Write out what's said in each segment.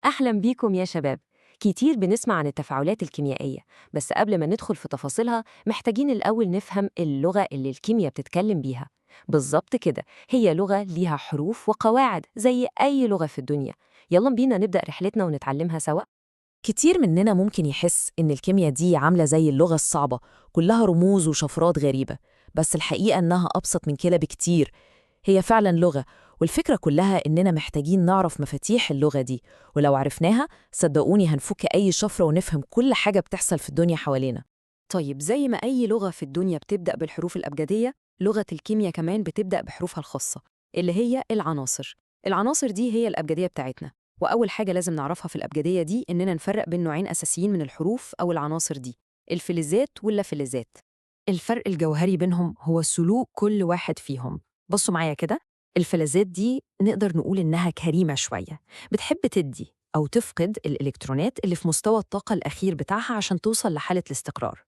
أهلا بيكم يا شباب. كتير بنسمع عن التفاعلات الكيميائية، بس قبل ما ندخل في تفاصيلها محتاجين الأول نفهم اللغة اللي الكيمياء بتتكلم بيها. بالظبط كده، هي لغة ليها حروف وقواعد زي أي لغة في الدنيا. يلا بينا نبدأ رحلتنا ونتعلمها سوا. كتير مننا ممكن يحس إن الكيمياء دي عاملة زي اللغة الصعبة، كلها رموز وشفرات غريبة. بس الحقيقة إنها أبسط من كده بكتير. هي فعلا لغة، والفكرة كلها إننا محتاجين نعرف مفاتيح اللغة دي، ولو عرفناها صدقوني هنفك أي شفرة ونفهم كل حاجة بتحصل في الدنيا حوالينا. طيب، زي ما أي لغة في الدنيا بتبدأ بالحروف الأبجدية، لغة الكيمياء كمان بتبدأ بحروفها الخاصة اللي هي العناصر. العناصر دي هي الأبجدية بتاعتنا، وأول حاجة لازم نعرفها في الأبجدية دي إننا نفرق بين نوعين أساسيين من الحروف أو العناصر دي: الفلزات واللافلزات. الفرق الجوهري بينهم هو سلوك كل واحد فيهم. بصوا معايا كده، الفلزات دي نقدر نقول إنها كريمة شوية، بتحب تدي أو تفقد الإلكترونات اللي في مستوى الطاقة الأخير بتاعها عشان توصل لحالة الاستقرار.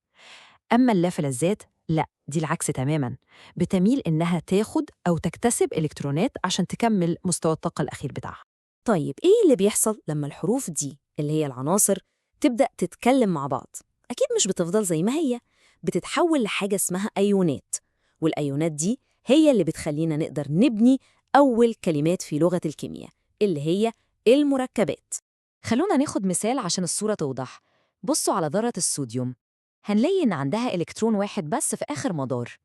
أما اللافلزات لأ، دي العكس تماماً، بتميل إنها تاخد أو تكتسب إلكترونات عشان تكمل مستوى الطاقة الأخير بتاعها. طيب إيه اللي بيحصل لما الحروف دي اللي هي العناصر تبدأ تتكلم مع بعض؟ أكيد مش بتفضل زي ما هي، بتتحول لحاجة اسمها أيونات، والأيونات دي هي اللي بتخلينا نقدر نبني أول كلمات في لغة الكيمياء اللي هي المركبات. خلونا ناخد مثال عشان الصورة توضح. بصوا على ذرة الصوديوم، هنلاقي إن عندها إلكترون واحد بس في آخر مدار.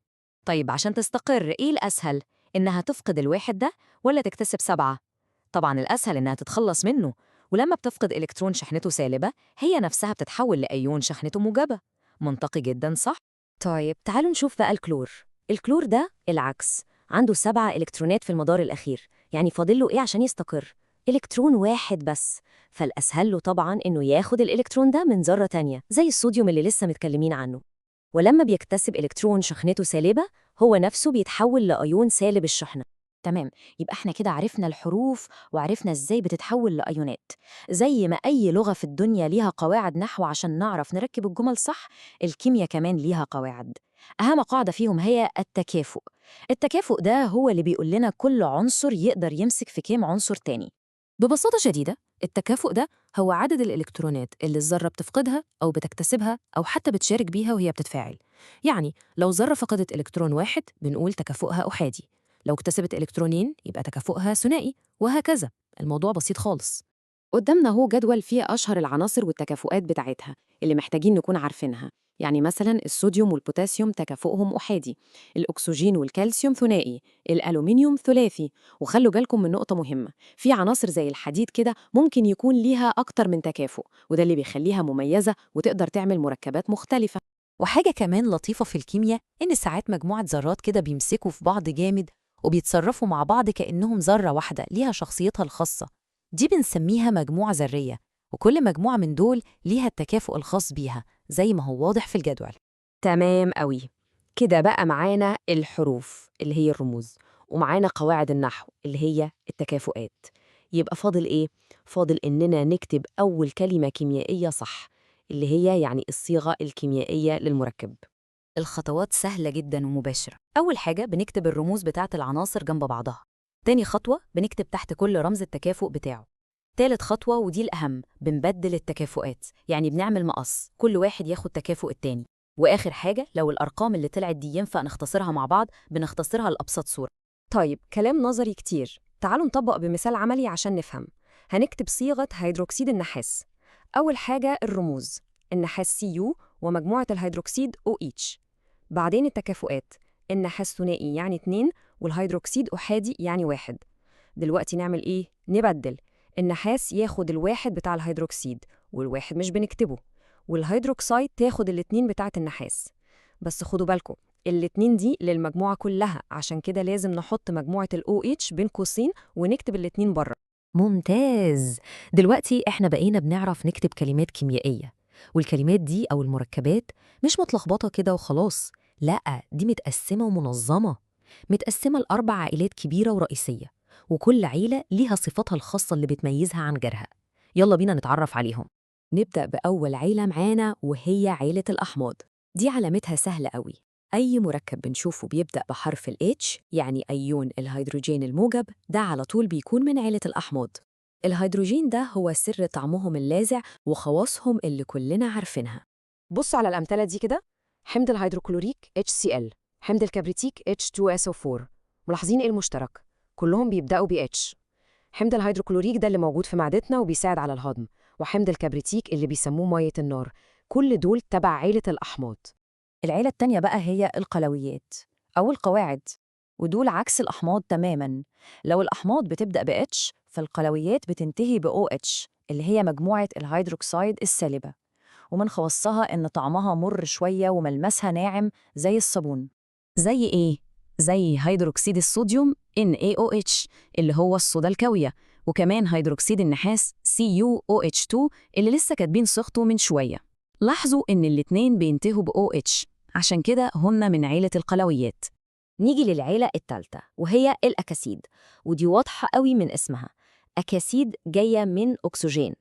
طيب عشان تستقر إيه الأسهل؟ إنها تفقد الواحد ده ولا تكتسب 7؟ طبعا الأسهل إنها تتخلص منه، ولما بتفقد إلكترون شحنته سالبة هي نفسها بتتحول لأيون شحنته موجبة. منطقي جدا، صح؟ طيب تعالوا نشوف بقى الكلور. الكلور ده العكس، عنده 7 إلكترونات في المدار الأخير، يعني فاضل له إيه عشان يستقر؟ إلكترون واحد بس. فالأسهل له طبعاً إنه ياخد الإلكترون ده من ذرة تانية زي الصوديوم اللي لسه متكلمين عنه، ولما بيكتسب إلكترون شحنته سالبة هو نفسه بيتحول لأيون سالب الشحنة. تمام، يبقى احنا كده عرفنا الحروف وعرفنا ازاي بتتحول لأيونات. زي ما أي لغة في الدنيا ليها قواعد نحو عشان نعرف نركب الجمل صح، الكيمياء كمان ليها قواعد. أهم قاعدة فيهم هي التكافؤ. التكافؤ ده هو اللي بيقول لنا كل عنصر يقدر يمسك في كام عنصر تاني. ببساطة شديدة، التكافؤ ده هو عدد الإلكترونات اللي الذرة بتفقدها أو بتكتسبها أو حتى بتشارك بيها وهي بتتفاعل. يعني لو ذرة فقدت إلكترون واحد بنقول تكافؤها أحادي، لو اكتسبت إلكترونين يبقى تكافؤها ثنائي، وهكذا. الموضوع بسيط خالص. قدامنا هو جدول فيه أشهر العناصر والتكافؤات بتاعتها اللي محتاجين نكون عارفينها. يعني مثلا الصوديوم والبوتاسيوم تكافؤهم أحادي، الأكسجين والكالسيوم ثنائي، الألومنيوم ثلاثي. وخلوا بالكم من نقطة مهمة، في عناصر زي الحديد كده ممكن يكون ليها أكتر من تكافؤ، وده اللي بيخليها مميزة وتقدر تعمل مركبات مختلفة. وحاجة كمان لطيفة في الكيمياء إن ساعات مجموعة ذرات كده بيمسكوا في بعض جامد وبيتصرفوا مع بعض كأنهم ذرة واحدة ليها شخصيتها الخاصة، دي بنسميها مجموعة ذرية، وكل مجموعة من دول ليها التكافؤ الخاص بيها زي ما هو واضح في الجدول. تمام قوي. كده بقى معانا الحروف اللي هي الرموز، ومعانا قواعد النحو اللي هي التكافؤات. يبقى فاضل إيه؟ فاضل إننا نكتب أول كلمة كيميائية صح، اللي هي يعني الصيغة الكيميائية للمركب. الخطوات سهلة جدا ومباشرة. أول حاجة بنكتب الرموز بتاعت العناصر جنب بعضها. تاني خطوة بنكتب تحت كل رمز التكافؤ بتاعه. تالت خطوة ودي الأهم، بنبدل التكافؤات، يعني بنعمل مقص كل واحد ياخد تكافؤ التاني. وآخر حاجة لو الأرقام اللي طلعت دي ينفع نختصرها مع بعض بنختصرها لأبسط صورة. طيب، كلام نظري كتير، تعالوا نطبق بمثال عملي عشان نفهم. هنكتب صيغة هيدروكسيد النحاس. أول حاجة الرموز: النحاس Cu ومجموعة الهيدروكسيد OH. بعدين التكافؤات: النحاس ثنائي يعني 2، والهيدروكسيد أحادي يعني 1. دلوقتي نعمل إيه؟ نبدل. النحاس ياخد الواحد بتاع الهيدروكسيد، والواحد مش بنكتبه، والهيدروكسيد تاخد الاتنين بتاعة النحاس. بس خدوا بالكم، الاتنين دي للمجموعة كلها، عشان كده لازم نحط مجموعة ال OH بين قوسين ونكتب الاتنين بره. ممتاز. دلوقتي احنا بقينا بنعرف نكتب كلمات كيميائية، والكلمات دي أو المركبات مش متلخبطة كده وخلاص، لأ دي متقسمة ومنظمة، متقسمة لأربع عائلات كبيرة ورئيسية، وكل عيلة ليها صفاتها الخاصة اللي بتميزها عن غيرها. يلا بينا نتعرف عليهم. نبدأ بأول عيلة معانا وهي عيلة الأحماض. دي علامتها سهلة قوي. أي مركب بنشوفه بيبدأ بحرف ال H يعني أيون الهيدروجين الموجب، ده على طول بيكون من عيلة الأحماض. الهيدروجين ده هو سر طعمهم اللاذع وخواصهم اللي كلنا عارفينها. بص على الأمثلة دي كده، حمض الهيدروكلوريك HCl، حمض الكبريتيك H2SO4. ملاحظين إيه المشترك؟ كلهم بيبدأوا ب H. حمض الهيدروكلوريك ده اللي موجود في معدتنا وبيساعد على الهضم، وحمض الكبريتيك اللي بيسموه مية النار. كل دول تبع عيلة الأحماض. العيلة التانية بقى هي القلويات أو القواعد، ودول عكس الأحماض تماماً. لو الأحماض بتبدأ ب H فالقلويات بتنتهي ب OH اللي هي مجموعة الهيدروكسيد السالبة، ومن خواصها إن طعمها مر شوية وملمسها ناعم زي الصابون. زي إيه؟ زي هيدروكسيد الصوديوم NaOH اللي هو الصودا الكاوية، وكمان هيدروكسيد النحاس CuOH2 اللي لسه كاتبين صيغته من شوية. لاحظوا إن الاتنين بينتهوا ب OH، عشان كده هم من عيلة القلويات. نيجي للعيلة التالتة وهي الأكاسيد، ودي واضحة قوي من اسمها. أكاسيد جاية من أكسجين،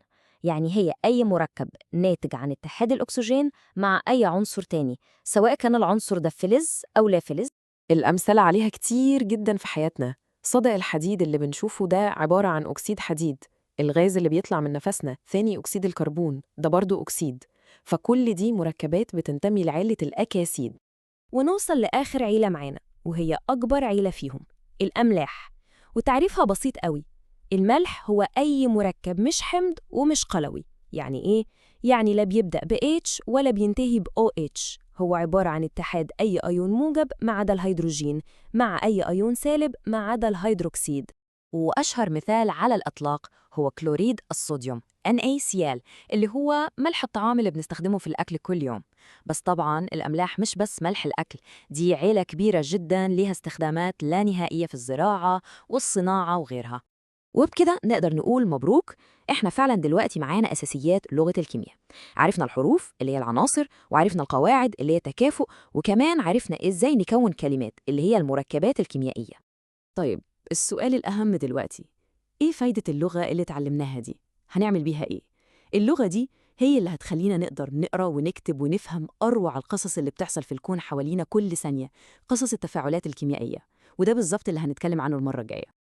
يعني هي أي مركب ناتج عن اتحاد الأكسجين مع أي عنصر تاني، سواء كان العنصر ده فلز أو لا فلز. الأمثلة عليها كتير جدا في حياتنا. صدى الحديد اللي بنشوفه ده عبارة عن أكسيد حديد. الغاز اللي بيطلع من نفسنا ثاني أكسيد الكربون ده برضو أكسيد. فكل دي مركبات بتنتمي لعيلة الأكاسيد. ونوصل لآخر عيلة معانا، وهي أكبر عيلة فيهم، الأملاح. وتعريفها بسيط قوي. الملح هو أي مركب مش حمض ومش قلوي. يعني إيه؟ يعني لا بيبدأ ب H ولا بينتهي ب OH. هو عبارة عن اتحاد أي أيون موجب ما عدا الهيدروجين مع أي أيون سالب ما عدا الهيدروكسيد. وأشهر مثال على الإطلاق هو كلوريد الصوديوم NaCl، اللي هو ملح الطعام اللي بنستخدمه في الأكل كل يوم. بس طبعاً الأملاح مش بس ملح الأكل، دي عيلة كبيرة جداً ليها استخدامات لا نهائية في الزراعة والصناعة وغيرها. وبكده نقدر نقول مبروك، احنا فعلا دلوقتي معانا أساسيات لغة الكيمياء. عرفنا الحروف اللي هي العناصر، وعرفنا القواعد اللي هي التكافؤ، وكمان عرفنا ازاي نكون كلمات اللي هي المركبات الكيميائية. طيب، السؤال الأهم دلوقتي، إيه فايدة اللغة اللي اتعلمناها دي؟ هنعمل بيها إيه؟ اللغة دي هي اللي هتخلينا نقدر نقرأ ونكتب ونفهم أروع القصص اللي بتحصل في الكون حوالينا كل ثانية، قصص التفاعلات الكيميائية. وده بالظبط اللي هنتكلم عنه المرة الجاية.